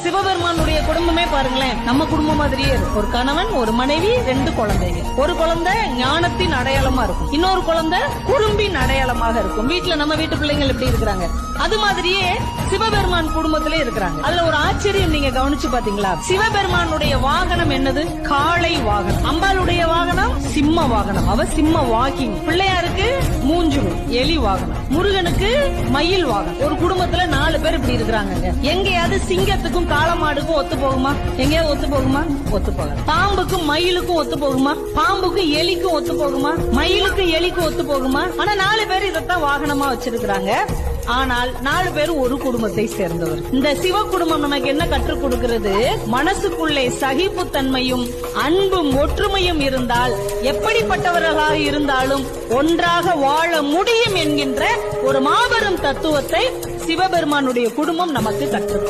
சிவபெருமானுடைய குடும்பமே பாருங்களேன், நம்ம குடும்பம் மாதிரியே இருக்கும். ஒரு கணவன், ஒரு மனைவி, 2 குழந்தைங்க. ஒரு குழந்தை ஞானத்தின் அடையாளமா இருக்கும், இன்னொரு குழந்தை குறும்பின் அடையாளமாக இருக்கும். வீட்டுல நம்ம வீட்டு பிள்ளைங்கள் எப்படி இருக்கிறாங்க அது மாதிரியே சிவபெருமான் குடும்பத்திலே இருக்கிறாங்க. அதுல ஒரு ஆச்சரியம் நீங்க கவனிச்சு பாத்தீங்களா? சிவபெருமானுடைய வாகனம் என்னது? காளை வாகனம். அம்பாளுடைய வாகனம் சிம்ம வாகனம், அவ சிம்ம வாக்கிங். பிள்ளையாருக்கு மூஞ்சுரு எலி வாகனம், முருகனுக்கு மயில் வாகனம். ஒரு குடும்பத்துல 4 பேர் இப்படி இருக்கிறாங்க. எங்கேயாவது சிங்கத்துக்கும் காளமாடுக்கும் ஒத்து போகுமா? எங்கேயாவது ஒத்து போகுமா? ஒத்து போகாது. பாம்புக்கும் மயிலுக்கும் ஒத்து போகுமா? பாம்புக்கும் எலிக்கும் ஒத்து போகுமா? மயிலுக்கு எலிக்கும் ஒத்து போகுமா? ஆனா 4 பேர் இதைத்தான் வாகனமா வச்சிருக்கிறாங்க. ஆனால் 4 பேரும் ஒரு குடும்பத்தை சேர்ந்தவர். இந்த சிவ குடும்பம் நமக்கு என்ன கற்றுக் கொடுக்கிறது? மனசுக்குள்ளே சகிப்புத்தன்மையும் அன்பும் ஒற்றுமையும் இருந்தால் எப்படிப்பட்டவர்களாக இருந்தாலும் ஒன்றாக வாழ முடியும் என்கின்ற ஒரு மாபெரும் தத்துவத்தை சிவபெருமானுடைய குடும்பம் நமக்கு கற்றுக்